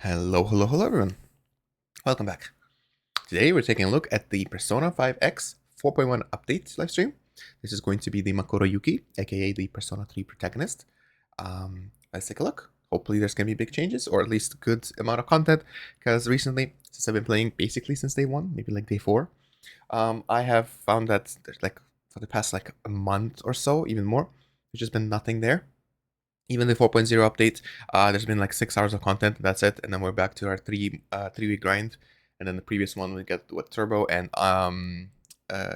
Hello everyone. Welcome back. Today we're taking a look at the Persona 5X 4.1 update livestream. This is going to be the Makoto Yuki, aka the Persona 3 protagonist. Let's take a look. Hopefully there's going to be big changes, or at least a good amount of content, because recently, since I've been playing basically since day 1, maybe like day 4, I have found that there's like, for the past like a month or so, even more, there's just been nothing there. Even the 4.0 update, there's been like 6 hours of content, that's it, and then we're back to our three-week grind. And then the previous one we got with Turbo and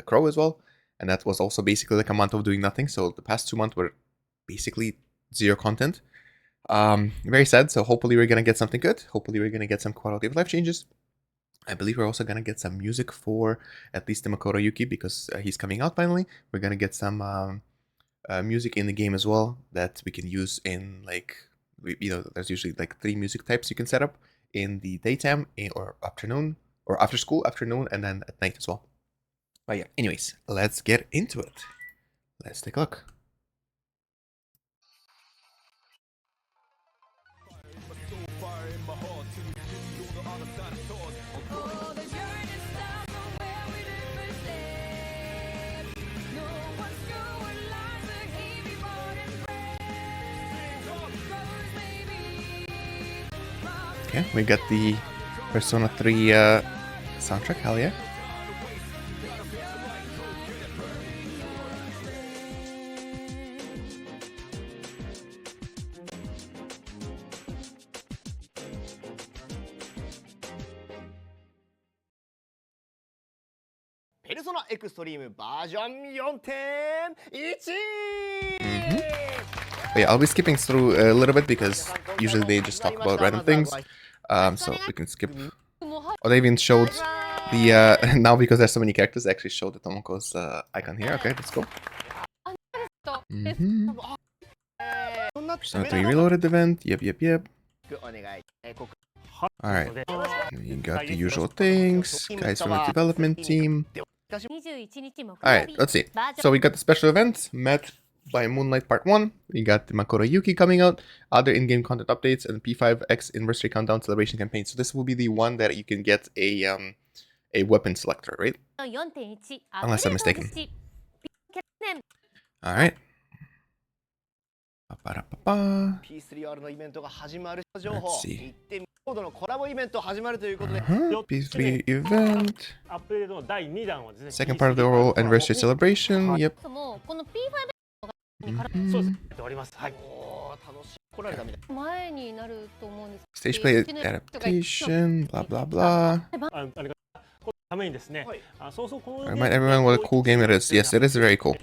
Crow as well, and that was also basically like a month of doing nothing. So the past 2 months were basically zero content. Very sad. So hopefully we're gonna get something good. Hopefully we're gonna get some quality of life changes. I believe we're also gonna get some music for at least the Makoto Yuki, because he's coming out finally. We're gonna get some music in the game as well that we can use in, like, there's usually like 3 music types you can set up in the daytime or afternoon, or after school, afternoon, and then at night as well. But yeah, anyways, let's get into it. Let's take a look. Okay, we got the Persona 3 soundtrack, hell yeah. Persona Extreme version 4.1. But yeah, I'll be skipping through a little bit because usually they just talk about random things. So we can skip. Oh, they even showed the now, because there's so many characters, they actually showed the Tomoko's icon here. Okay, let's go. Persona 3 Reloaded event. Yep. Alright. You got the usual things. Guys from the development team. Alright, let's see. So we got the special event, Met by Moonlight Part 1. We got the Makoto Yuki coming out, other in-game content updates, and P5X Anniversary Countdown Celebration Campaign. So this will be the one that you can get a weapon selector, right? Unless I'm mistaken. Alright. Let's see. P3 event. Second part of the overall anniversary celebration. Yep. Stage play adaptation, blah blah blah. Remind everyone what a cool game it is. Yes, it is very cool.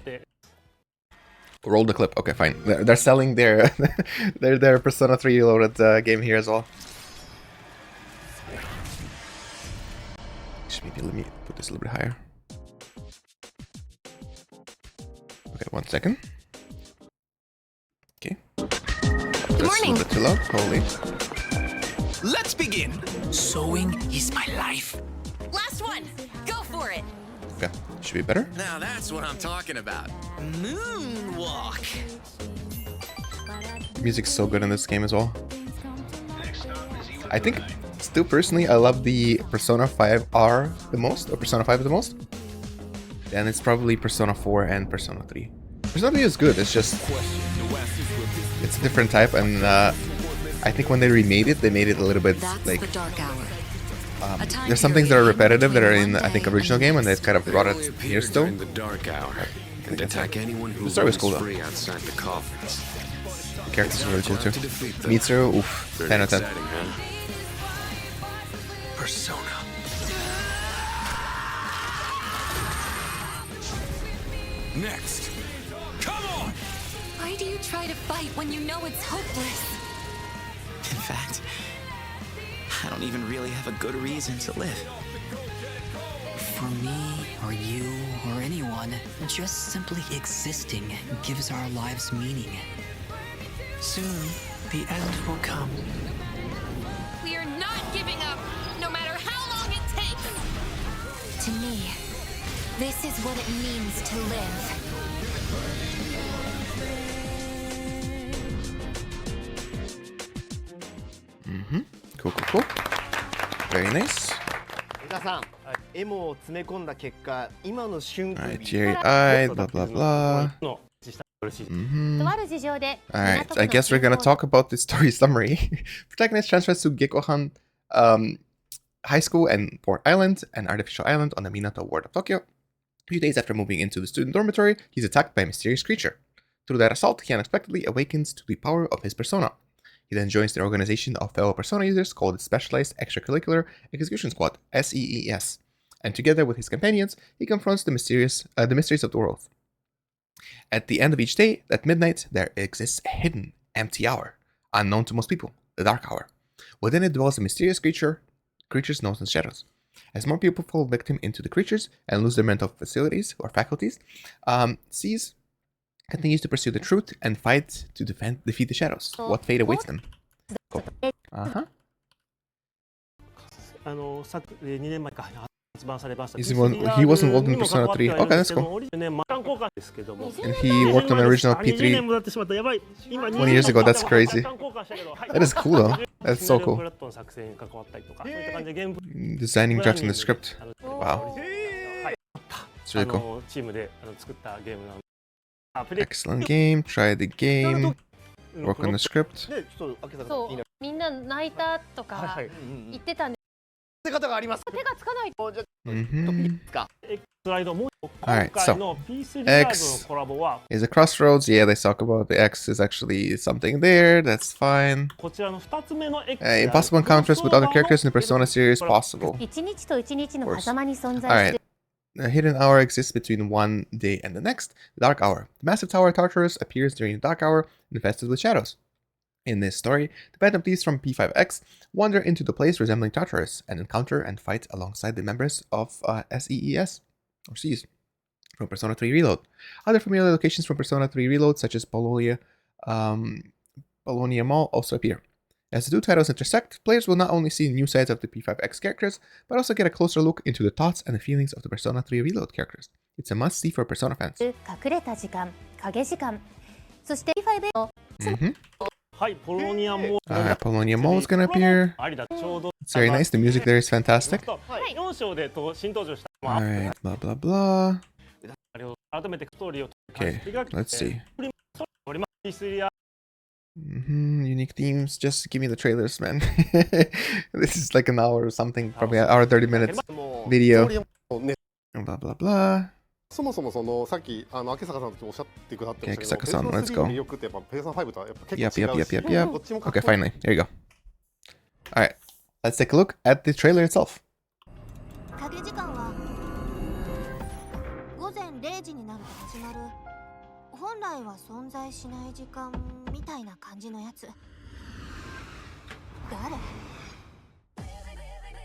Roll the clip. Okay, fine. They're selling their their Persona 3 Reloaded game here as well. Maybe let me put this a little bit higher. Okay, 1 second. Okay. Good morning. A little bit too loud. Holy. Let's begin. Sewing is my life. Last one. Go for it. Okay, should be better. Now that's what I'm talking about. Moonwalk. Music's so good in this game as well. I think, still personally, I love the Persona 5R the most, or Persona 5 the most. Then it's probably Persona 4 and Persona 3. Persona 3 is good, it's just, it's a different type, and I think when they remade it, they made it a little bit, like, there's some things that are repetitive that are in, I think, original game, and they've kind of brought it here still. The story was cool though. The characters are really cool too. Mitsuru, oof, 10 out of 10. Persona. Next. Come on! Why do you try to fight when you know it's hopeless? In fact, I don't even really have a good reason to live. For me, or you, or anyone, just simply existing gives our lives meaning. Soon, the end will come. We are not giving up, no matter how long it takes! To me, this is what it means to live. Cool, cool, cool. Very nice. 皆さん、エモを詰め込んだ結果、今の瞬間 Alright, teary eyed, blah blah blah. の実際よろしい。 Alright, I guess we're gonna talk about the story summary. Protagonist transfers to Gekohan High School and Port Island, an artificial island on the Minato ward of Tokyo. A few days after moving into the student dormitory, he's attacked by a mysterious creature. Through that assault, he unexpectedly awakens to the power of his persona. He then joins the organization of fellow persona users called the Specialized Extracurricular Execution Squad, SEES. And together with his companions, he confronts the mysteries of the world. At the end of each day, at midnight, there exists a hidden, empty hour, unknown to most people, the Dark Hour. Within it dwells a mysterious creatures known as shadows. As more people fall victim into the creatures and lose their mental facilities or faculties, SEES continues to pursue the truth and fight to defeat the shadows. What fate awaits them? Cool. He was involved in Persona 3. Okay, that's cool. And he worked on the original P3 20 years ago. That's crazy. That is cool though. That's so cool. Designing, drafting the script. Wow. It's really cool. Excellent game. Try the game. Work on the script. そう、みんな泣いたとか言ってたんで、手がつかない。 Alright, so X is a crossroads. Yeah, they talk about the X is actually something there. That's fine. Impossible encounters with other characters in the Persona series possible. 一日と一日の狭間に存在して Alright. A hidden hour exists between one day and the next, the Dark Hour. The massive tower Tartarus appears during the Dark Hour, infested with shadows. In this story, the band of thieves from P5X wander into the place resembling Tartarus and encounter and fight alongside the members of SEES, or SEES, from Persona 3 Reload. Other familiar locations from Persona 3 Reload, such as Polonia Mall, also appear. As the two titles intersect, players will not only see new sides of the P5X characters, but also get a closer look into the thoughts and the feelings of the Persona 3 Reload characters. It's a must-see for Persona fans. 隠れた時間、影時間、そして P5 の Polonia Mall is gonna appear. It's very nice. The music there is fantastic. Alright, blah blah blah. Okay, let's see. Unique themes. Just give me the trailers, man. This is like an hour or something, probably an hour 30 minutes video. Blah blah blah. そもそもそのさっき明坂さんとおっしゃってくださってましたけど、明坂さん let's go. 魅力ってやっぱペルソナ5とはやっぱ結構違 Yep, うし、 yep, yep, yep, yep. どっちもかっこい Okay, い。 finally. Here you go. Alright, let's take a look at the trailer itself. 影時間は午前0時になると始まる本来は存在しない時間みたいな感じのやつ。誰？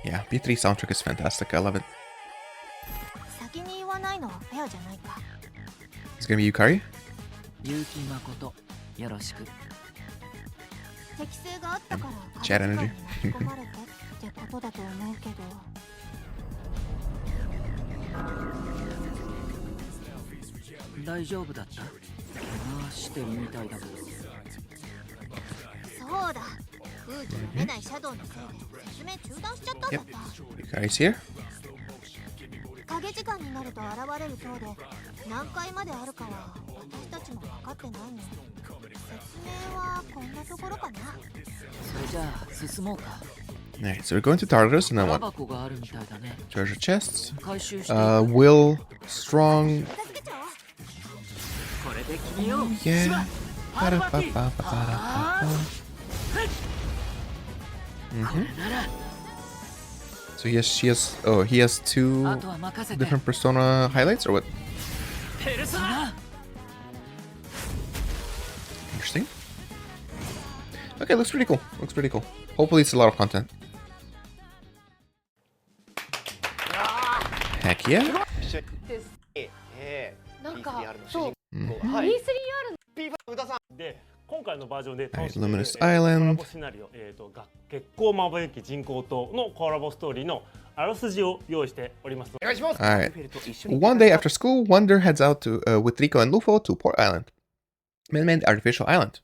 Yeah, P3 soundtrack is fantastic. I love it. 先に言わないのはフェアじゃないか。 It's gonna be Yukari. 結城誠、よろしく。適性があったから Chat 影時間 energy. に巻き込まれてってことだと思うけど。大丈夫だった？怪我してるみたいだけど。そうだ。空気読めないシャドウのせいで説明中断しちゃったんだった。 Yukari's here. 影時間になると現れる塔で何階まであるかは私たちも分かってないね。説明はこんなところかな。それじゃあ進もうか。 Alright, so we're going to Tartarus and then 空 what? 箱があるみたいだね。 Treasure chests. 回収して Will, strong. 助けちゃおう。これで決めよう。 Yeah. So he has two あとは任せて。 different persona highlights or what? ペルソナ。 Interesting. Okay, looks pretty cool. Looks pretty cool. Hopefully it's a lot of content. Heck yeah. なんか P3R の主人そう公はい P3R P5 歌さんで今回のバージョンで Luminous コラ Island. ボシナリオ、月光まばゆき人工島のコラボストーリーのあらすじを用意しております。お願いします Alright. One day after school, Wonder heads out with Riko and Lufo to Port Island, man-made artificial island.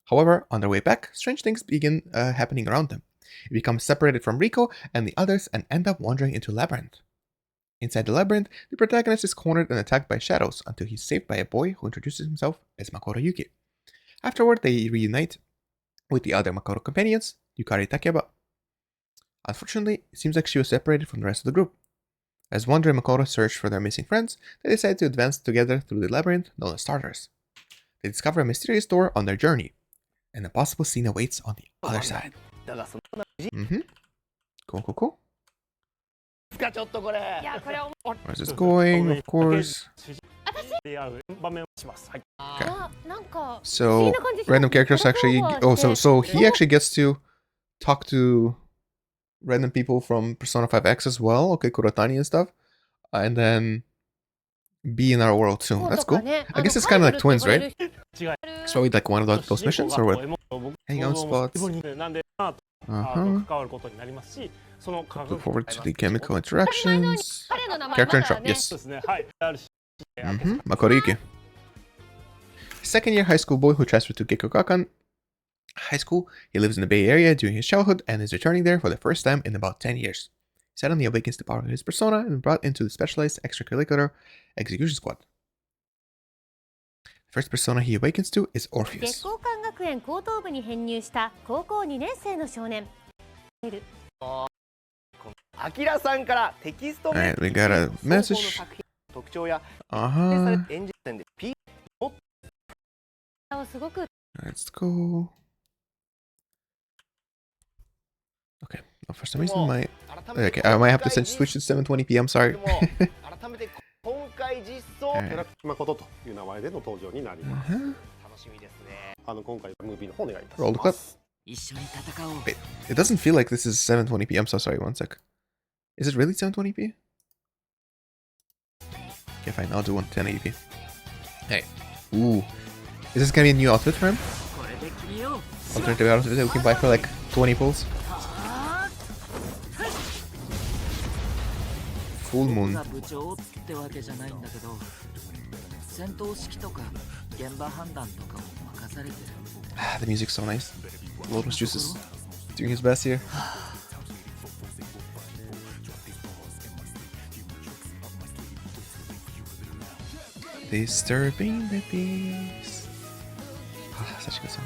However, on their way back, strange things begin happening around them. He becomes separated from Riko and the others and end up wandering into a labyrinth. Inside the labyrinth, the protagonist is cornered and attacked by shadows until he's saved by a boy who introduces himself as Makoto Yuki. Afterward, they reunite with the other Makoto companions, Yukari Takeba. Unfortunately, it seems like she was separated from the rest of the group. As Wonder and Makoto search for their missing friends, they decide to advance together through the labyrinth known as Starters. They discover a mysterious door on their journey, and a possible scene awaits on the other side. Cool. Where's this going? Of course. Okay. So random characters actually. Oh, so he actually gets to talk to random people from Persona 5X as well. Okay, Kurotani and stuff, and then be in our world too. That's cool. I guess it's kind of like twins, right? It's probably like one of those missions or what? Hang out spots. Look forward to the chemical interactions. Character intro, yes. Makoto Yuki. Second-year high school boy who transferred to Gekkoukan High School. He lives in the Bay Area during his childhood and is returning there for the first time in about 10 years. He suddenly awakens the power of his persona and brought into the specialized extracurricular execution squad. The first persona he awakens to is Orpheus. Alright, we got a message. Let's go. Okay, well, for some reason my... Okay, I might have to switch to 720p, I'm sorry. Roll the clip. Wait, it doesn't feel like this is 720p, I'm so sorry, one sec. Is it really 720p? Okay, fine, I'll do 1080p. Hey. Ooh. Is this gonna be a new outfit for him? Alternative outfit that we can buy for like 20 pulls? Full moon. The music's so nice. Lotus Juice is doing his best here. Disturbing the peace. Such a good song.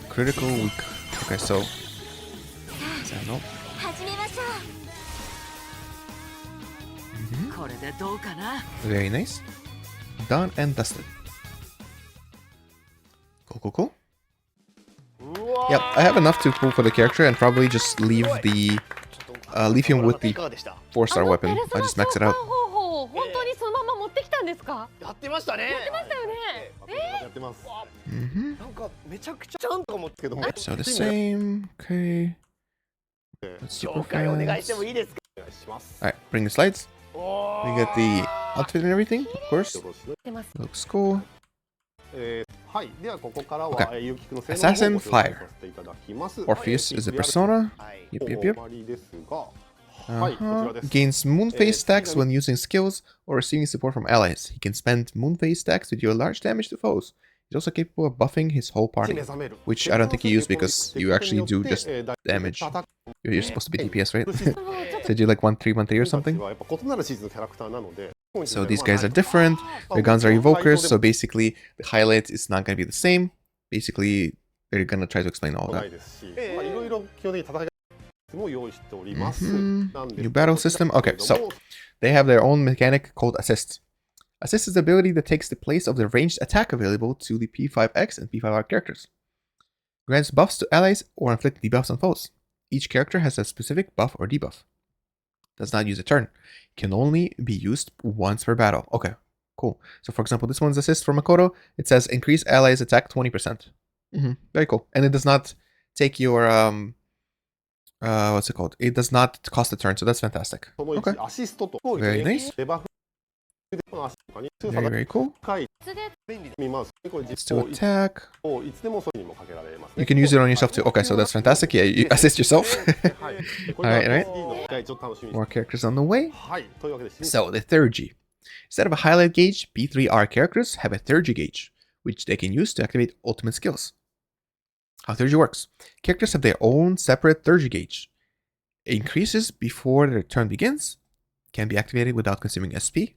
Critical weak. Okay, so very nice. Done and dusted. Cool. Yep, I have enough to pull for the character and probably just leave the leave him with the 4-star weapon. I just max it out. So the same. Okay. Let's super fast. Alright, bring the slides. We get the outfit and everything, of course. Looks cool. Okay. Assassin Fire. Orpheus is a persona. Yep. Gains moon phase stacks when using skills or receiving support from allies. He can spend moon phase stacks to deal large damage to foes. He's also capable of buffing his whole party, which I don't think you use because you actually do just damage. You're supposed to be DPS, right? So you do like 1-3-1-3 or something. So these guys are different. Their guns are evokers, so basically the highlight is not going to be the same. Basically, they're going to try to explain all that. New battle system. Okay, so they have their own mechanic called Assist. Assist is the ability that takes the place of the ranged attack available to the P5X and P5R characters. Grants buffs to allies or inflict debuffs on foes. Each character has a specific buff or debuff. Does not use a turn. Can only be used once per battle. Okay, cool. So for example, this one's assist for Makoto. It says increase allies attack 20%. Very cool. And it does not take your what's it called? It does not cost a turn, so that's fantastic. Okay. Very nice. Very, very cool. Let's do attack. You can use it on yourself too. Okay, so that's fantastic. Yeah, you assist yourself. Alright. More characters on the way. So, the 3R. Instead of a highlight gauge, P3R characters have a 3R gauge, which they can use to activate ultimate skills. How 3R works. Characters have their own separate 3R gauge. It increases before their turn begins, can be activated without consuming SP,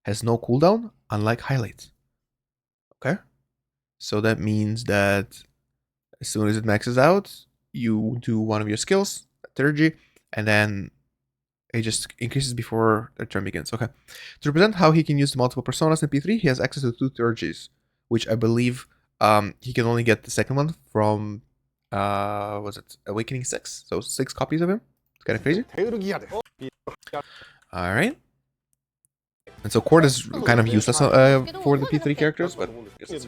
has no cooldown, unlike highlight. Okay? So that means that as soon as it maxes out, you do one of your skills, 3R, and then it just increases before the turn begins. Okay. To represent how he can use the multiple personas in P3, he has access to 2 3Rs, which I believe he can only get the second one from was it Awakening 6? So 6 copies of him. It's kind of crazy. Alright. And so Cord is kind of useless for the P3 characters, but I guess it's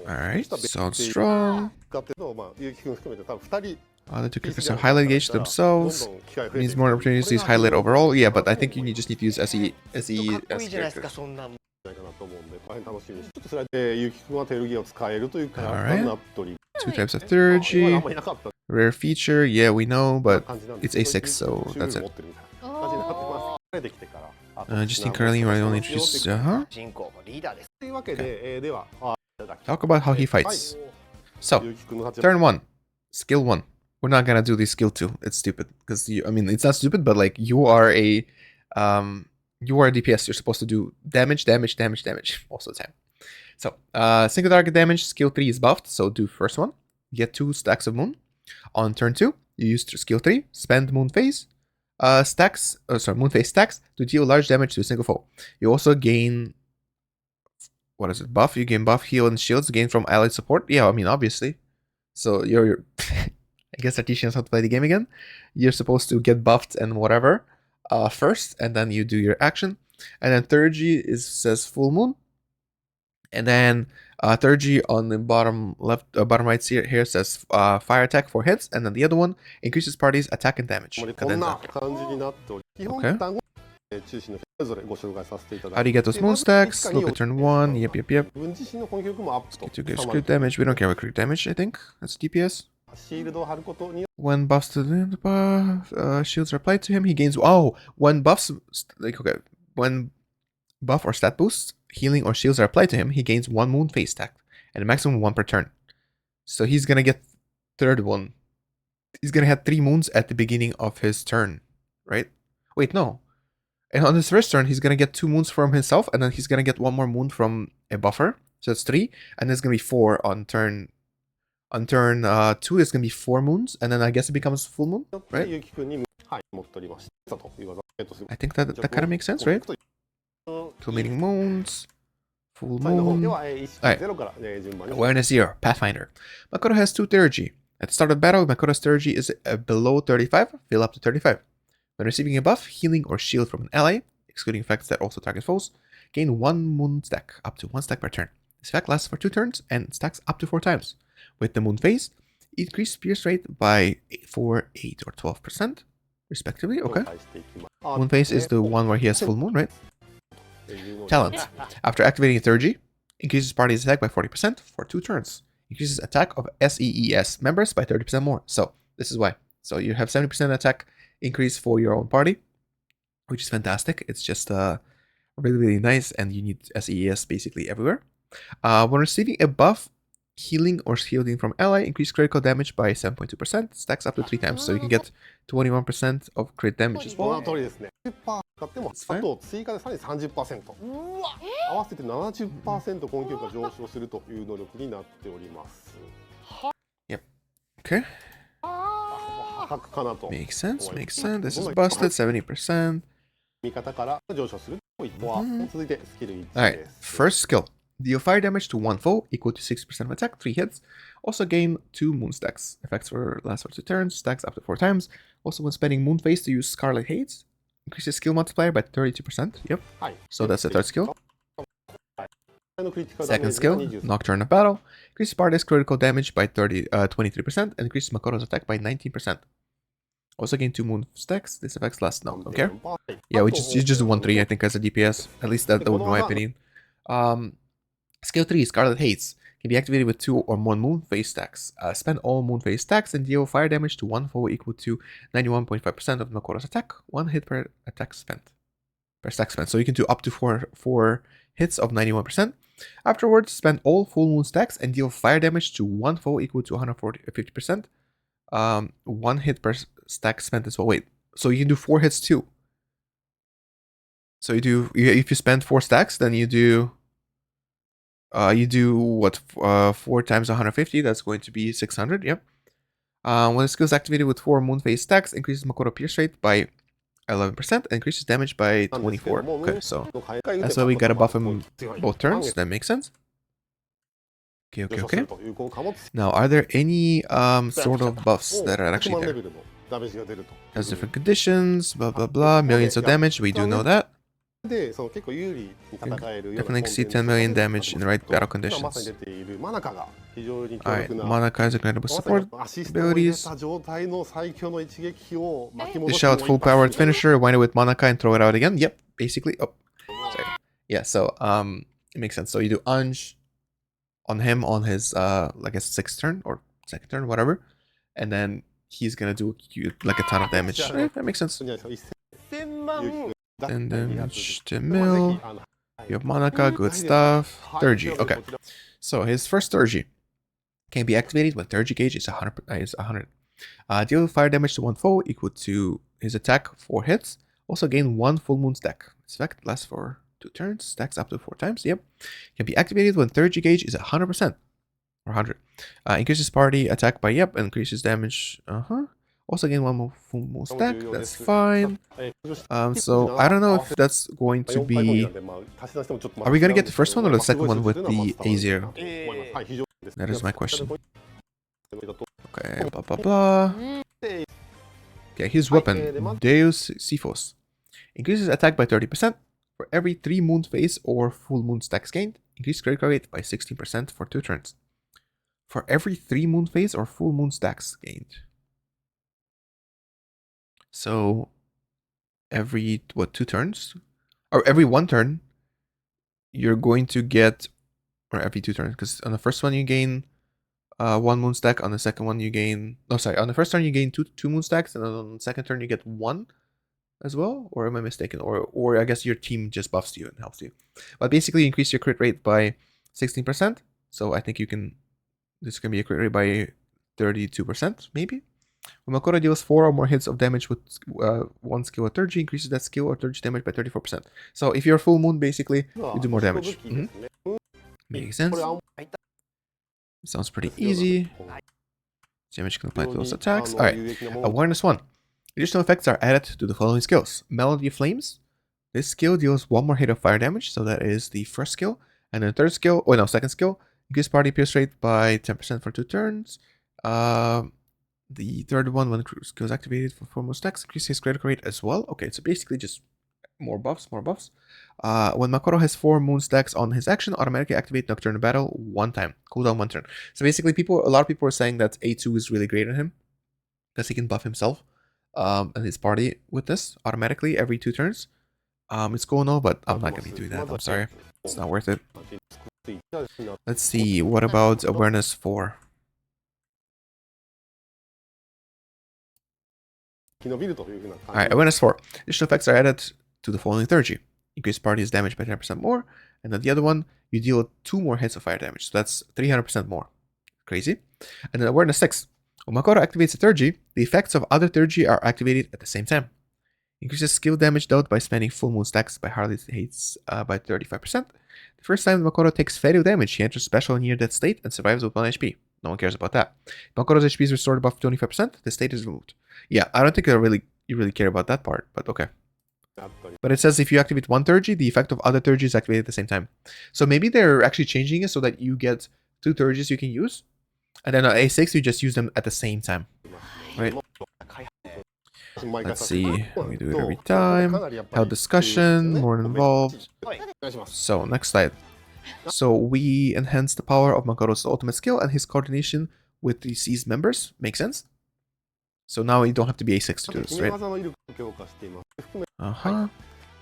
alright, sounds strong. The 2 characters have highlight gauge themselves. Means more opportunities to use highlight overall. Yeah, but I think you just need to use SE as characters. Alright. 2 types of 3R. Rare feature, yeah, we know, but it's A6, so that's it. Just think currently we're only introduced. Okay. Talk about how he fights. So, turn 1, skill 1. We're not gonna do the skill 2. It's stupid because I mean, it's not stupid, but like you are a DPS. You're supposed to do damage most of the time. So, single target damage. Skill 3 is buffed, so do first one. Get 2 stacks of moon. On turn 2, you use skill 3. Spend moon phase. Moon phase stacks to deal large damage to a single foe. You also gain, what is it? Buff. You gain buff, heal, and shields gained from allied support. Yeah, I mean obviously. So you're I guess they're teaching us how to play the game again. You're supposed to get buffed and whatever first, and then you do your action. And then 3R says full moon. And then 3R on the bottom left, bottom right here says fire attack for hits, and then the other one increases party's attack and damage. Okay. How do you get those moon stacks? Look at turn 1. Yep. Get to give crit damage. We don't care about crit damage. I think that's DPS. When buffs to the shields are applied to him, he gains. When buffs when buff or stat boosts, healing or shields are applied to him, he gains 1 moon phase stack and a maximum 1 per turn. So he's gonna get third one. He's gonna have 3 moons at the beginning of his turn, right? Wait, no. And on his first turn, he's gonna get 2 moons from himself, and then he's gonna get 1 more moon from a buffer. So it's 3, and there's gonna be 4 on turn. On turn 2, it's gonna be 4 moons, and then I guess it becomes full moon, right? I think that kind of makes sense, right? Culminating moons, full moon. Alright. Awareness 0, Pathfinder. Makoto has 2 3R. At the start of battle, Makoto's 3R is below 35, fill up to 35. When receiving a buff, healing, or shield from an ally, excluding effects that also target foes, gain 1 moon stack, up to 1 stack per turn. This effect lasts for 2 turns and stacks up to 4 times. With the moon phase, increase pierce rate by 4, 8, or 12%, respectively. Okay. Moon phase is the one where he has full moon, right? Talent. After activating a 3R, increases party's attack by 40% for 2 turns. Increases attack of SEES members by 30% more. So, this is why. So, you have 70% attack increase for your own party, which is fantastic. It's just really, really nice, and you need SEES basically everywhere. When receiving a buff, healing or shielding from ally, increase critical damage by 7.2%, stacks up to 3 times, so you can get 21% of crit damage as well. That's fine. Yep. Okay. Makes sense. This is busted, 70%. Alright, first skill. Deal fire damage to 1 foe, equal to 60% of attack, 3 hits. Also gain 2 moon stacks. Effects for last for 2 turns, stacks up to 4 times. Also when spending moon phase to use Scarlet Haze, increases skill multiplier by 32%. Yep. So that's the third skill. Second skill, Nocturne of Battle. Increases party's critical damage by 23% and increases Makoto's attack by 19%. Also gain 2 moon stacks. This affects less. No, don't care. Yeah, you just do 1-3, I think, as a DPS. At least that would be my opinion. Skill 3, Scarlet Haze. Can be activated with 2 or more moon phase stacks. Spend all moon phase stacks and deal fire damage to one foe equal to 91.5% of Makoto's attack. 1 hit per attack spent. Per stack spent. So you can do up to 4 hits of 91%. Afterwards, spend all full moon stacks and deal fire damage to one foe equal to 150%. 1 hit per stack spent as well. Wait, so you can do 4 hits too. So if you spend 4 stacks, then you do what, 4 times 150, that's going to be 600, yep. When the skill is activated with 4 moon phase stacks, increases Makoto pierce rate by 11% and increases damage by 24. Okay, so that's why we gotta buff him both turns. That makes sense. Okay. Now, are there any sort of buffs that are actually there? Has different conditions, blah blah blah, millions of damage, we do know that. Definitely exceed 10 million damage in the right battle conditions. Alright, Manaka has incredible support abilities. Dish out full powered finisher, wind it with Manaka and throw it out again. Yep, basically. Oh, sorry. Yeah, so it makes sense. So you do Anj on him on his like a 6th turn or 2nd turn, whatever, and then he's gonna do like a ton of damage. That makes sense. And then Mill. You have Manaka, good stuff. Thurgy, okay. So his first Thurgy can be activated when Thurgy gauge is 100. Deal fire damage to one foe equal to his attack 4 hits. Also gain 1 full moon stack. This effect lasts for 2 turns, stacks up to 4 times. Yep. Can be activated when Thurgy gauge is 100% or 100. Increases party attack by increases damage. Also gain 1 more full moon stack. That's fine. So I don't know if that's going to be. Are we gonna get the first one or the second one with the A0? That is my question. Okay, blah blah blah. Okay, his weapon, Deus Siphos, increases attack by 30% for every 3 moon phase or full moon stacks gained. Increase critical rate by 16% for 2 turns. For every 3 moon phase or full moon stacks gained. So every 2 turns, or every 1 turn, you're going to get, or every 2 turns, because on the first one you gain 1 moon stack. On the second one you gain, on the first turn you gain 2 moon stacks, and on the second turn you get 1 as well. Or am I mistaken? Or I guess your team just buffs you and helps you. But basically you increase your crit rate by 16%. So I think this can be a crit rate by 32% maybe. When Makoto deals 4 or more hits of damage with 1 skill or Thurgy, increases that skill or Thurgy damage by 34%. So if you're full moon, basically, you do more damage. Makes sense. Sounds pretty easy. Damage can apply to those attacks. Alright, Awareness 1. Additional effects are added to the following skills. Melody of Flames. This skill deals 1 more hit of fire damage, so that is the first skill. And then the second skill, increase party pierce rate by 10% for 2 turns. The third one, when the skill is activated for 4 more stacks, increases critical rate as well. Okay, so basically just more buffs. When Makoto has 4 moon stacks on his action, automatically activate Nocturnal Battle 1 time. Cooldown 1 turn. So basically a lot of people are saying that A2 is really great on him, because he can buff himself and his party with this automatically every 2 turns. It's cool now, but I'm not going to be doing that. I'm sorry. It's not worth it. Let's see. What about Awareness 4? Alright, Awareness 4. Additional effects are added to the following Thurgy. Increase party's damage by 10% more, and then the other one, you deal 2 more hits of fire damage, so that's 300% more. Crazy. And then Awareness 6. When Makoto activates a Thurgy, the effects of other Thurgy are activated at the same time. Increases skill damage dealt by spending full moon stacks by Harley's hates by 35%. The first time Makoto takes fatal damage, he enters special near-death state and survives with 1 HP. No one cares about that. If Makoto's HP is restored above 25%, the state is removed. Yeah, I don't think you really care about that part, but okay. But it says if you activate 1 Thurgy, the effect of other Thurgy is activated at the same time. So maybe they're actually changing it so that you get 2 Thurgies you can use, and then on A6 you just use them at the same time. Right? Let's see. We do it every time. Held discussion, more involved. So next slide. So we enhance the power of Makoto's ultimate skill and his coordination with the seized members. Makes sense. So now you don't have to be A6 to do this, 決め right? 技の威力を強化しています。含め Uh-huh.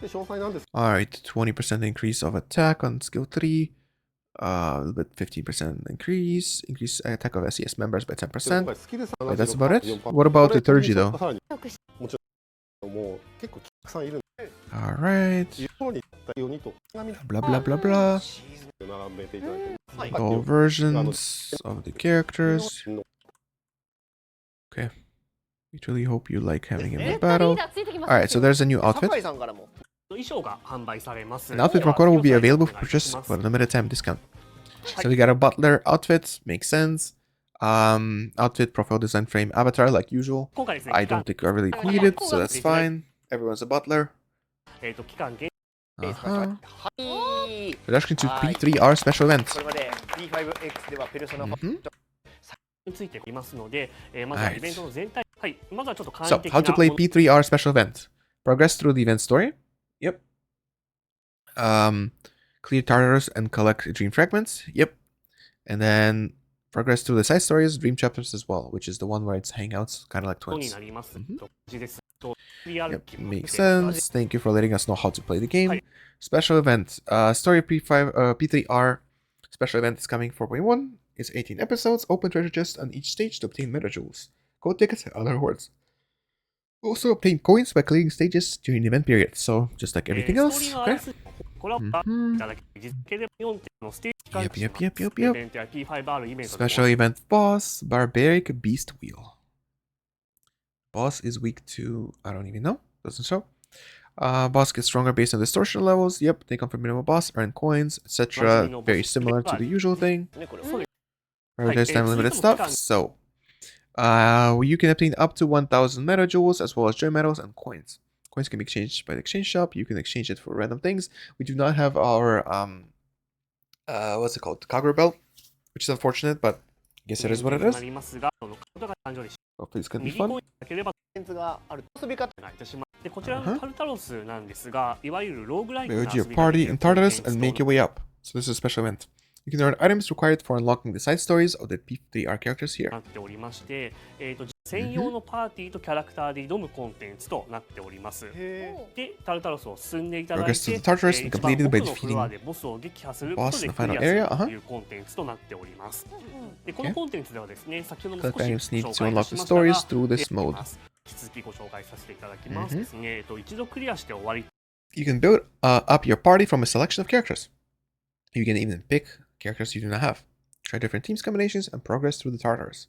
で詳細なんです Alright, 20% increase of attack on skill 3. A little bit 15% increase. Increase attack of SES members by 10%. 今回スキル差 Wait, that's about it? What about liturgy though? さらにもちろんもう結構たくさんいるん Alright. でいうところに行ったようにと Blah blah blah blah. 並べていただいて All versions of the characters. Okay. We really hope you like having him in battle. Alright, so there's a new outfit. 酒井さんからも衣装が販売されます。 An outfit from Makoto will be available for purchase for a limited time discount. So we got a butler outfit, makes sense. Outfit, profile design, frame, avatar, like usual. 今回ですね、 I don't think I really need it, so that's fine. Everyone's a butler. 期間限 Uh-huh. はい Introduction to P3R special event. これまで P5X ではペルソナ Mhm. についていますので、まずはイベントの全体、はい、まずはちょっと簡 So, 易的な how to play もの P3R special event. Progress through the event story. Yep. Clear Tartarus and collect dream fragments. Yep. And then progress through the side stories, dream chapters as well, which is the one where it's hangouts, kind of like に twins. なります。 Mhm. とですと P3R Yep, Game makes sense. Thank you for letting us know how to play the game. Hi. Special event. Story P3R special event is coming 4.1. It's 18 episodes. Open treasure chests on each stage to obtain meta jewels, gold tickets, and other rewards. Also obtain coins by clearing stages during the event period. So just like everything ストーリ else. ーのあら Okay. すじこれは Mhm. いただき実系で4点のステージ期間 Yep, yep, yep, yep, イ yep. ベントや P5R イベントで Special event boss, Barbaric Beast Wheel. Boss is weak to, I don't even know. Doesn't show. Boss gets stronger based on distortion levels. Yep, they come from minimal boss, earn coins, etc. Very similar to the usual thing. ねこれ There's time limited stuff. So, you can obtain up to 1,000 meta jewels as well as gem medals and coins. Coins can be exchanged by the exchange shop. You can exchange it for random things. We do not have our what's it called, Kagura belt, which is unfortunate, but I guess it is what it な is. りますが、そのことが誕生日 Hopefully it's gonna be 右コイ fun. ンだければコンテンツがある遊び方お願いいたします。でこちらのタルタロスなんですが、いわゆるローグライクな Build 遊 your びが party でき in るコンテン Tartarus ツ and と make your way up. So this is a special event. You can earn items required for unlocking the side stories of the P3R characters here. なっておりまして、専用のパーティーとキャラクターで挑むコンテンツとなっております。へで、タルタロスを進んでいただい Progress て、 to the Tartarus and 一番 completed 奥 by のフロア defeating でボスを撃破するこ boss とで in ク the リ final アする area. というコンテンツとなっております。で、この Okay. コンテンツではですね、先ほども Collect 少し items 紹 need to 介 unlock し the ましたが、 stories through this mode. 引き続きご紹介させていただきますですね。一度クリアして終わり You can build up your party from a selection of characters. You can even pick characters you do not have. Try different teams combinations and progress through the Tartarus.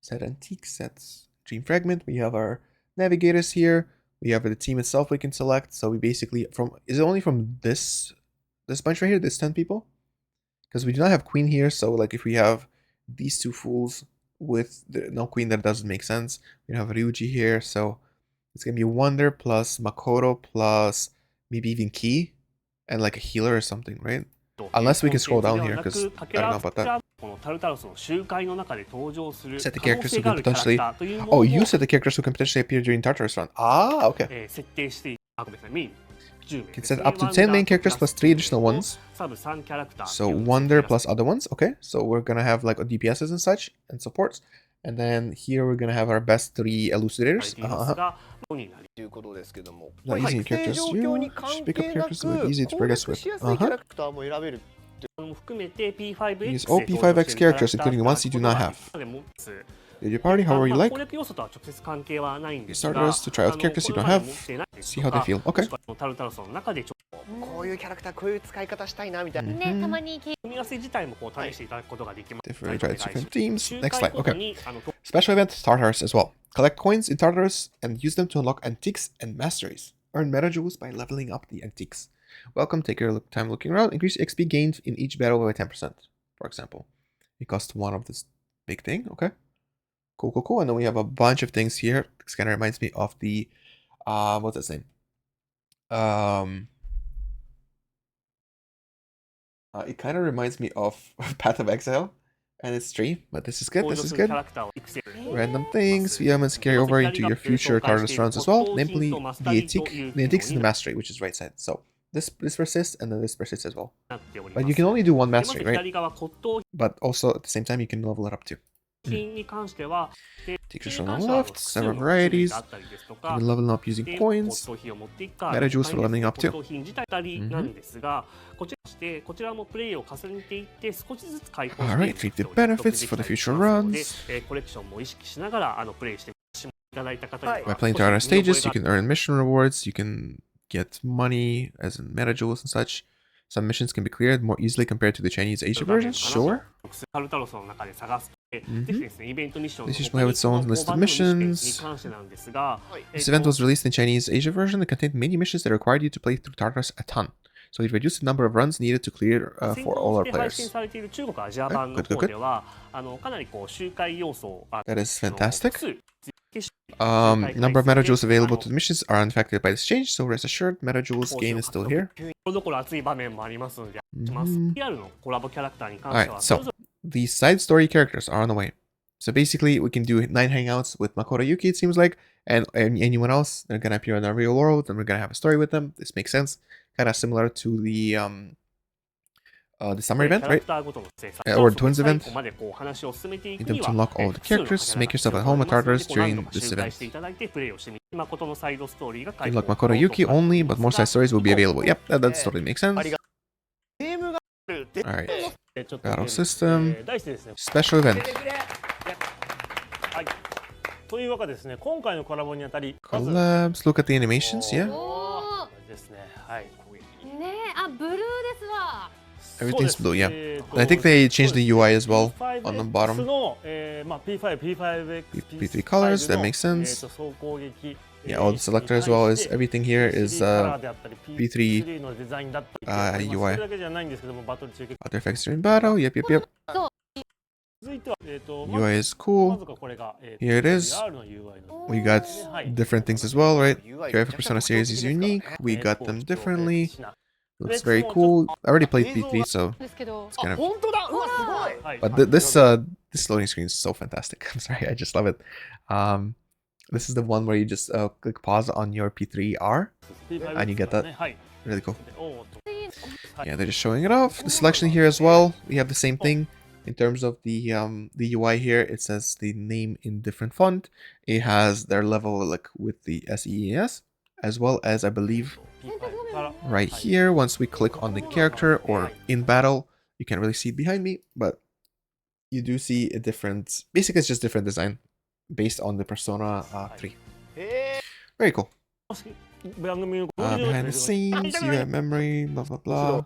Set antique sets. Dream fragment. We have our navigators here. We have the team itself we can select. So we basically is it only from this bunch right here? This 10 people? Because we do not have queen here. So like if we have these two fools with no queen, that doesn't make sense. We have Ryuji here. So it's gonna be Wonder plus Makoto plus maybe even Ki and like a healer or something, right? Unless we can scroll down here, because I don't know about that. このタルタロスの集会の中で登場する Set the 可能 characters 性 who があ can るキャラク potentially. ターというもの Oh, を you set the characters who can potentially appear during Tartarus run. Ah, okay. 設定してごめんなさい、メイン10名 Can set up to 10 main characters plus 3 additional ones. サブ3キャラクター So Wonder plus other ones. Okay, so we're gonna have like DPSs and such and supports. And then here we're gonna have our best 3 elucidators. いますが、になりということですけども、 Not はい using 育成 characters. 状 You 況に should 関 pick 係 up な characters く that are easy to 攻 progress 略 with. しやすいキャラクターも選べる。も含めて P5X Use all P5X characters, including ones you do not have. Build your party however you like. 攻略要素とは直接関係はないんですが、 Starters to try out characters you don't have. See how they feel. Okay. タルタロスの中でこういうキャラクター、こういう使い方したいなみたいな。ね、たまに組み合わせ自体もこう試していただくことができます。 Different try different themes. 周 Next 回 slide. ごと Okay. に Special event Tartarus as well. Collect coins in Tartarus and use them to unlock antiques and masteries. Earn meta jewels by leveling up the antiques. Welcome, take your time looking around. Increase XP gained in each battle by 10%, for example. It costs 1 of this big thing. Okay. Cool, cool, cool. And then we have a bunch of things here. This kind of reminds me of the what's its name? It kind of reminds me of Path of Exile and its stream, but this is good. This is good. Random things, elements carry over into your future Tartarus runs as well, namely the antiques and the mastery, which is right side. So this persists and then this persists as well. But you can only do one mastery, right? But also at the same time you can level it up too. Textures on the left, several varieties. You can level up using coins. Meta jewels for leveling up too. Alright, reap the benefits for the future runs. By playing throughout our stages, you can earn mission rewards, you can get money, as in meta jewels and such. Some missions can be cleared more easily compared to the Chinese Asia version, sure. This usually have its own list of missions. This event was released in Chinese Asia version and contained many missions that required you to play through Tartarus a ton. So it reduced the number of runs needed to clear for all our players. Good. That is fantastic. Number of meta jewels available to the missions are unaffected by this change, so rest assured, meta jewels gain is still here. Alright, so the side story characters are on the way. So basically, we can do 9 hangouts with Makoto Yuki, it seems like, and anyone else. They're gonna appear in the real world, and we're gonna have a story with them. This makes sense. Kind of similar to the summer event, right? Or the twins event. You need them to unlock all the characters. Make yourself at home with Tartarus during this event. Unlock Makoto Yuki only, but more side stories will be available. Yep, that totally makes sense. Alright. Battle system. Special event. Collabs. Look at the animations, yeah? Everything's blue, yeah. I think they changed the UI as well on the bottom. P3 colors, that makes sense. Yeah, all the selector as well as everything here is P3 UI. Other effects during battle, yep. UI is cool. Here it is. We got different things as well, right? Graphic Persona series is unique. We got them differently. Looks very cool. I already played P3, so it's kind of... But this loading screen is so fantastic. I'm sorry, I just love it. This is the one where you just click pause on your P3R, and you get that. Really cool. Yeah, they're just showing it off. The selection here as well, we have the same thing. In terms of the UI here, it says the name in different font. It has their level like with the SEAS, as well as I believe right here, once we click on the character or in battle, you can't really see it behind me, but you do see a different, basically it's just different design based on the Persona 3. Very cool. Behind the scenes, you have memory, blah blah blah.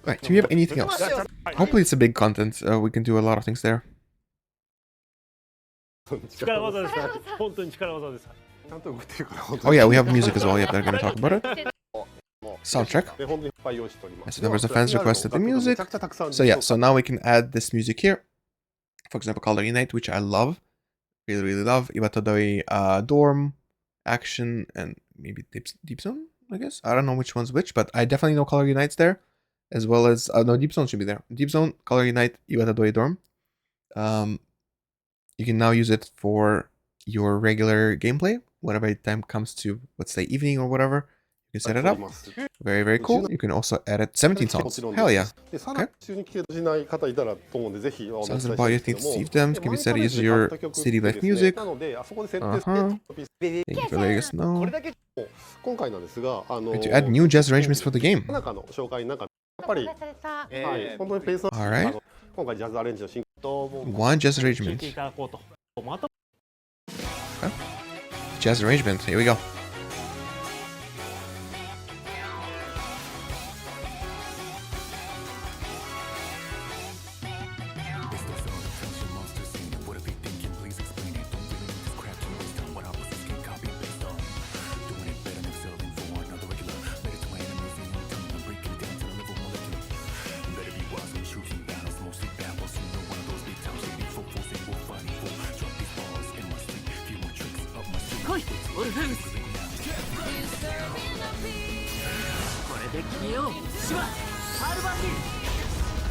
Right, do we have anything else? Hopefully it's a big content, we can do a lot of things there. Oh yeah, we have music as well, yep, they're gonna talk about it. Soundtrack. As members of fans requested the music. So yeah, so now we can add this music here. For example, Color Unite, which I love. Really love. Iwatadoi Dorm, Action, and maybe Deep Zone, I guess. I don't know which one's which, but I definitely know Color Unite's there. As well as, no, Deep Zone should be there. Deep Zone, Color Unite, Iwatadoi Dorm. You can now use it for your regular gameplay. Whenever the time comes to, let's say, evening or whatever, you can set it up. Very cool. You can also edit 17 songs. Hell yeah. Okay. Songs about you think to receive them can be set to use your city life music. Thank you for letting us know. To add new jazz arrangements for the game. Alright. One jazz arrangement. Okay. Jazz arrangement, here we go.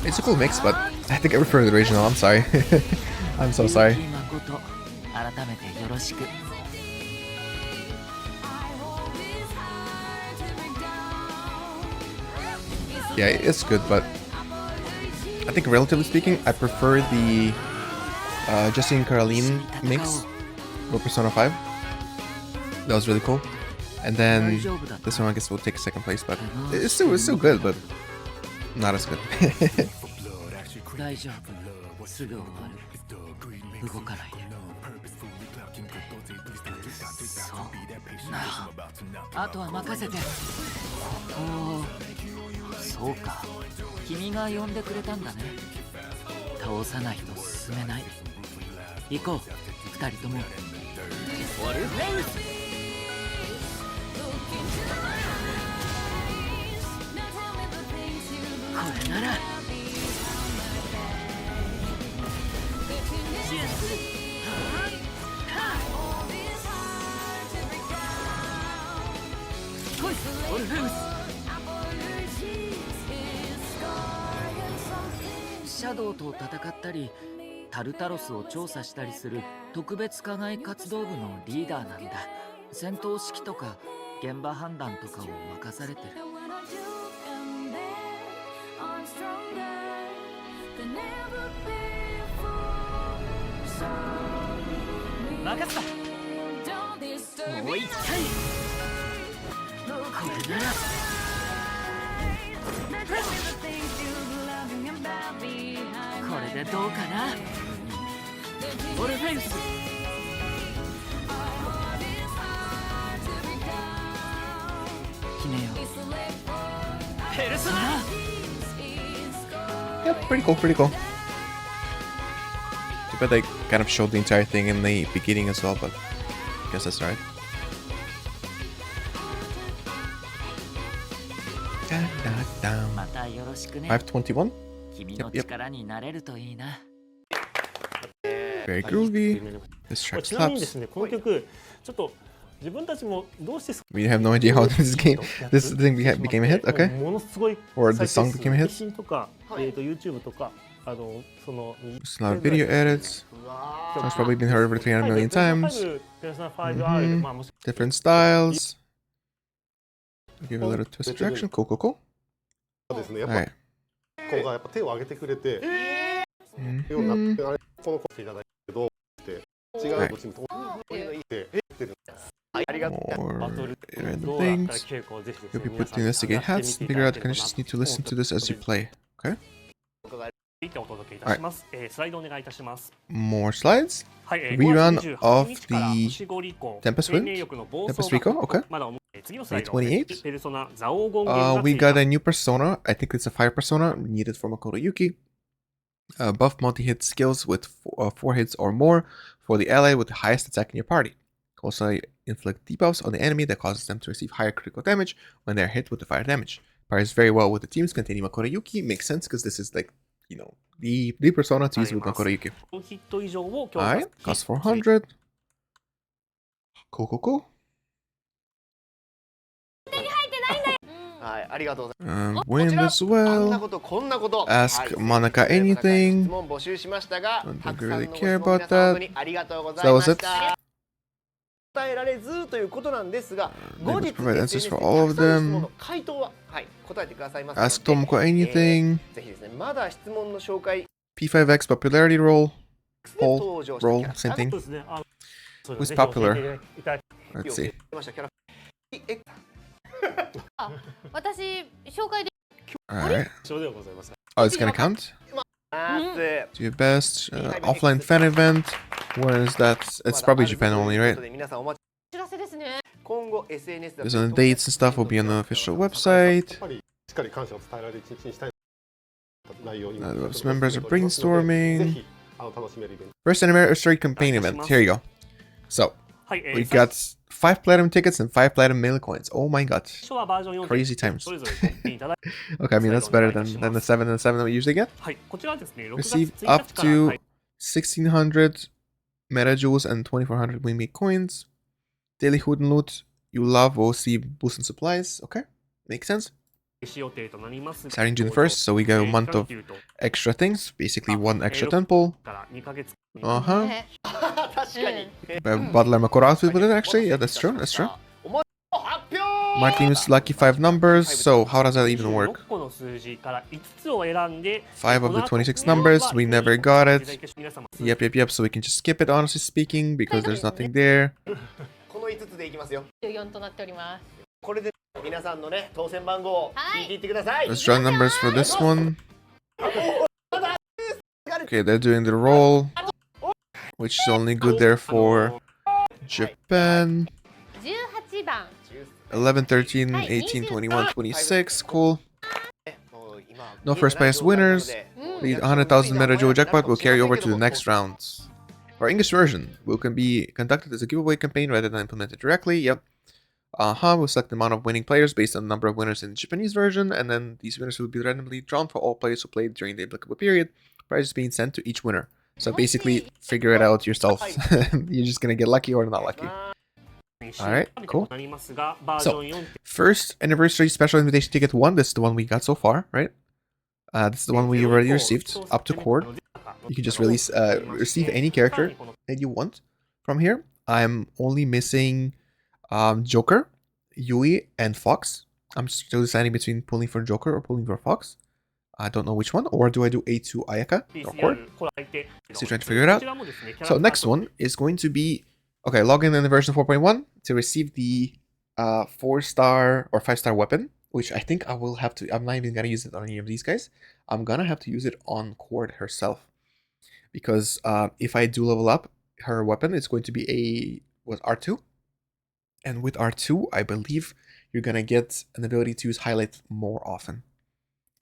It's a cool mix, but I think I prefer the original. I'm sorry. I'm so sorry. Yeah, it's good, but I think relatively speaking, I prefer the Justine Caroline mix for Persona 5. That was really cool. And then this one I guess will take second place, but it's still good, but not as good. 大丈夫すぐ終わる動かないでそうなああとは任せておおそうか君が呼んでくれたんだね倒さないと進めない行こう二人ともオルフェンスこれならシャドウと戦ったりタルタロスを調査したりする特別課外活動部のリーダーなんだ戦闘指揮とか現場判断とかを任されてる任せたもう一回これならこれでどうかなオルフェウス決めようペルソナ Yep, pretty cool, pretty cool. Too bad they kind of showed the entire thing in the beginning as well, but I guess that's right.またよろしくね 521? 君の力になれるといいな Very groovy. This これ track ちなみにで slaps. すね、この曲ちょっと自分たちもどうして We have no idea how this thing became a hit, okay? ものすごい Or the song became a hit? 配信とか、YouTube とかその There's a lot of video edits. Song's probably been heard over 300 million times. Different styles. Give it a little twist direction. Cool, cool, cool. ですね。やっぱ Alright. 子がやっぱ手を挙げてくれて、ようになってあれこの子していただいてどうって違うチームとってありがとう。 More random things. You'll be put to investigate hats and figure out kind of just need to listen to this as you play. Okay? お届けいたします。スライドお願いいたします。 More slides. はい、 Rerun 5月 of 28日から the 星5リコ Tempest 生 win? 命力の暴 Tempest 走 Riko? Okay. まだ次のスライド 28? ペルソナザ黄金弦がつ We いた got a new persona. I think it's a fire persona needed for Makoto Yuki. Buff multi-hit skills with 4 hits or more for the ally with the highest attack in your party. Also inflict debuffs on the enemy that causes them to receive higher critical damage when they are hit with the fire damage. Pairs very well with the teams containing Makoto Yuki. Makes sense because this is like, you know, the persona to use with Makoto Yuki. ヒット以上を強化 Alright, cost 400. Cool, cool, cool. はい、ありがとうございます。 Win as あんな well. ことこんなこと。 Ask はい Monica anything. 質問募集しましたが、 Don't たくさんの really ご質 care 問 about 皆さん本当 that. にありがとうござ So い that ま was し it. た。答えられずということなんですが、 後 Able 日 to provide answers SNS for で all of たくさんの質問 them. の回答は、はい、答えてくださいますので。 Ask Tomoko anything. ぜひですね、まだ質問の紹介 P5X popularity roll. で Poll. 登場したキャ Roll. ラクタ Same ー thing. そうですね。そうです Who's ね popular? ぜひ教えていただき Let's を see. 出ましたキャラクター。私紹介で Alright. 以上でございます。 Oh, it's gonna count? ます Do your best. Offline fan event. When is that? It's probably Japan only, right? 皆さんお待ち。お知らせですね。今後 SNS だ There's on the dates and stuff will be on the official website. やっぱりしっかり感謝を伝えられる一日にしたい内容に Those members are brainstorming. ぜひ楽しめるイベント First anniversary campaign event. Here you go. So, はい、we got 5 platinum tickets and 5 platinum mail coins. Oh my god. 最初はバージョン4 Crazy times. それぞれ取っていただいて Okay, I mean, that's better than the 7 and 7 that we usually get. はい、こちらはですね、6 Receive 月1 up 日から、 to はい、 1600 meta jewels and 2400 wingmate coins. Daily hood and loot. You love will see boost in supplies. Okay, makes sense. 使用予定となります。 Starting June 1st, so we got a month of extra things. Basically, 1 extra temple. から2ヶ月 Uh huh. ね確かに。 Butler Makoto outfit with it, actually. Yeah, that's true. That's true. 発表 My team is lucky 5 numbers, so how does that even work? 26個の数字から5つを選んで 5 of the 26 numbers, we never got it. Yep, so we can just skip it, honestly speaking, because there's nothing there. この5つでいきますよ。14となっております。これで皆さんのね当選番号を聞いていってください。 Let's draw numbers for this one. Okay, they're doing the roll, which is only good there for Japan. 18番。 11, 13, 18, 21, 26. Cool. No first prize winners. The 100,000 MetaJoule jackpot will carry over to the next rounds. Our English version can be conducted as a giveaway campaign rather than implemented directly. Yep. We'll select the amount of winning players based on the number of winners in the Japanese version, and then these winners will be randomly drawn for all players who played during the applicable period. Prizes being sent to each winner. So basically, figure it out yourself. You're just gonna get lucky or not lucky. Alright, cool. So, first anniversary special invitation ticket 1. This is the one we got so far, right? This is the one we already received, up to cord. You can just receive any character that you want from here. I'm only missing Joker, Yui, and Fox. I'm still deciding between pulling for Joker or pulling for Fox. I don't know which one. Or do I do A2 Ayaka or Cord? Still trying to figure it out. So next one is going to be, okay, log in the version 4.1 to receive the 4-star or 5-star weapon, which I think I will have to, I'm not even going to use it on any of these guys. I'm going to have to use it on Cord herself. Because if I do level up her weapon, it's going to be R2. And with R2, I believe you're going to get an ability to use highlight more often.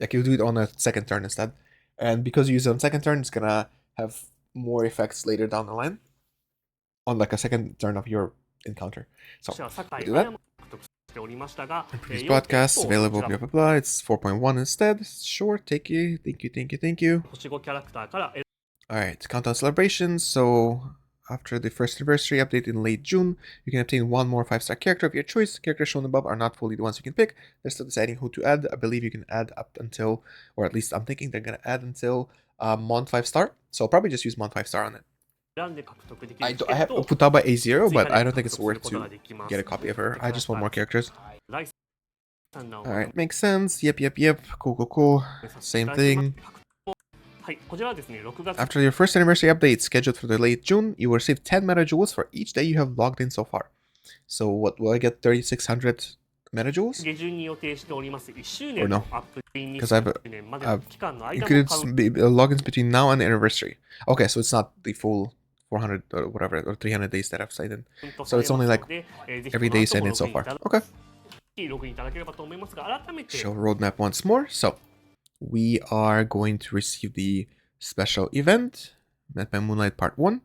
Like you do it on a second turn instead. And because you use it on second turn, it's going to have more effects later down the line. On like a second turn of your encounter. So, we do that. And previous broadcasts available, blah blah blah. It's 4.1 instead. Sure, thank you. Alright, countdown celebrations. So, after the first anniversary update in late June, you can obtain one more 5-star character of your choice. Characters shown above are not fully the ones you can pick. They're still deciding who to add. I believe you can add up until, or at least I'm thinking they're going to add until Mon 5-star. So I'll probably just use Mon 5-star on it. I have Futaba A0, but I don't think it's worth to get a copy of her. I just want more characters. Alright, makes sense. Yep. Cool. Same thing. After your first anniversary update scheduled for the late June, you will receive 10 MetaJoules for each day you have logged in so far. So what will I get? 3,600 MetaJoules? Or no? Because included logins between now and the anniversary. Okay, so it's not the full 400 or whatever, or 300 days that I've signed in. So it's only like every day signed in so far. Okay. Show roadmap once more. So we are going to receive the special event, Met by Moonlight Part 1.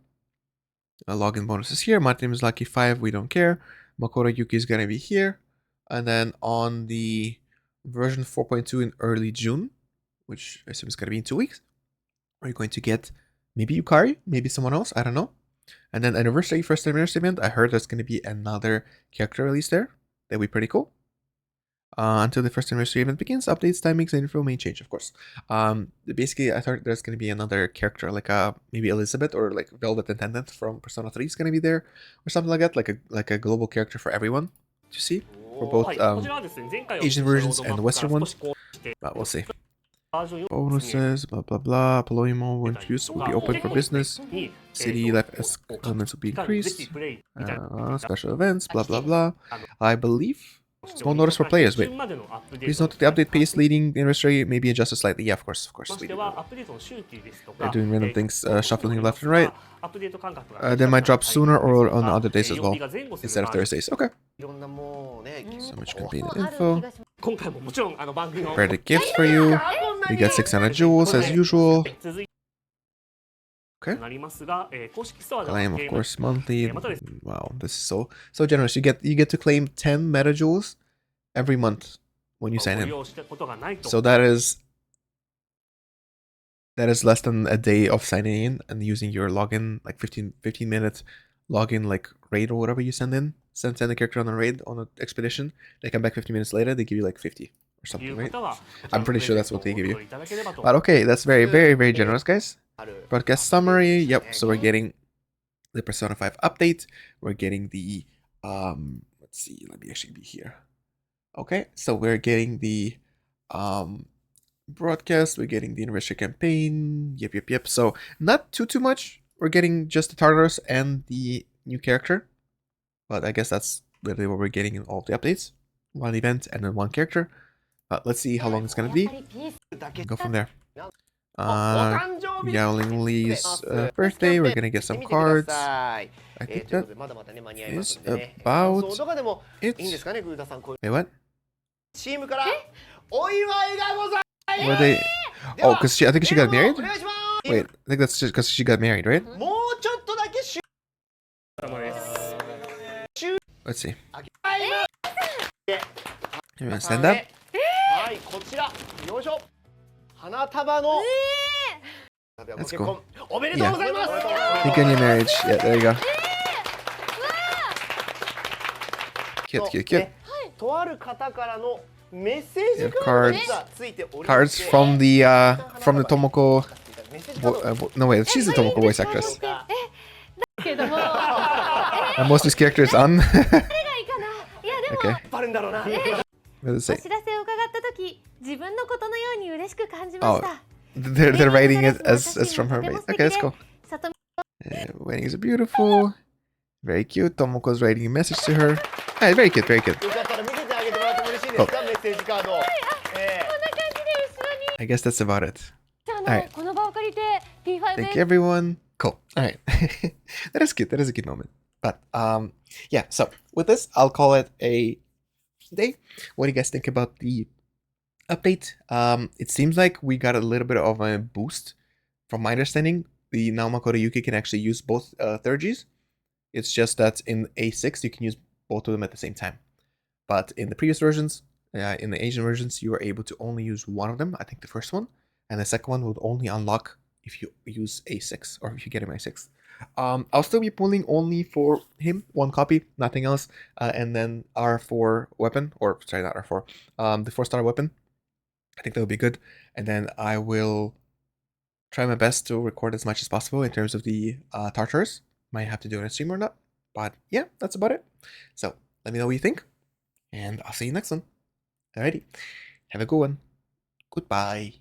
Login bonuses here. My team is lucky 5, we don't care. Makoto Yuki is going to be here. And then on the version 4.2 in early June, which I assume is going to be in 2 weeks, we're going to get maybe Yukari, maybe someone else, I don't know. And then first anniversary event, I heard there's going to be another character release there. That'd be pretty cool. Until the first anniversary event begins, updates, timings, and info may change, of course. Basically, I thought there's going to be another character, like maybe Elizabeth or like Velvet Attendant from Persona 3 is going to be there, or something like that, like a global character for everyone to see, for both Asian versions and Western ones. But we'll see. Bonuses, blah blah blah. Paloimo will be open for business. City life elements will be increased. Special events, blah blah blah. I believe. Small notice for players. Wait. Please note that the update pace leading the anniversary may be adjusted slightly. Yeah, of course. They're doing random things, shuffling left and right. They might drop sooner or on other days as well, instead of Thursdays. Okay. So much convenient info. Prepare the gifts for you. We got 600 jewels as usual. Okay. Claim, of course, monthly. Wow, this is so generous. You get to claim 10 MetaJoules every month when you sign in. So that is less than a day of signing in and using your login, like 15-minute login, like raid or whatever you send in. Send a character on a raid on an expedition. They come back 15 minutes later. They give you like 50 or something, right? I'm pretty sure that's what they give you. But okay, that's very, very, very generous, guys. Broadcast summary. Yep. So we're getting the Persona 5 update. We're getting the let's see. Let me actually be here. Okay, so we're getting the broadcast, we're getting the anniversary campaign. Yep. So not too much. We're getting just the Tartarus and the new character. But I guess that's really what we're getting in all the updates. One event and then one character. Let's see how long it's gonna be. Go from there. Yowling Lee's birthday. We're gonna get some cards. I think that is about it. Wait, what? Were they? Oh, because I think she got married. Wait, I think that's just because she got married, right? Let's see. You wanna stand up? That's cool. Yeah. Think on your marriage. Yeah, there you go. Cute. You have cards from the Tomoko. No wait, she's the Tomoko voice actress. And most of these characters on. Okay. What does it say? Oh, they're writing it as from her base. Okay, that's cool. Weddings are beautiful. Very cute. Tomoko's writing a message to her. Hey, very cute. Cool. I guess that's about it. Alright. Thank you, everyone. Cool. Alright. That is cute. That is a cute moment. But, yeah. So, with this, I'll call it a day. What do you guys think about the update? It seems like we got a little bit of a boost. From my understanding, the now Makoto Yuki can actually use both third Gs. It's just that in A6, you can use both of them at the same time. But in the previous versions, in the Asian versions, you were able to only use one of them. I think the first one. And the second one would only unlock if you use A6 or if you get him A6. I'll still be pulling only for him, one copy, nothing else. And then R4 weapon, or sorry, not R4, the 4-star weapon. I think that would be good. And then I will try my best to record as much as possible in terms of the Tartarus. Might have to do it on stream or not. But yeah, that's about it. So let me know what you think. And I'll see you next one. Alrighty. Have a good one. Goodbye.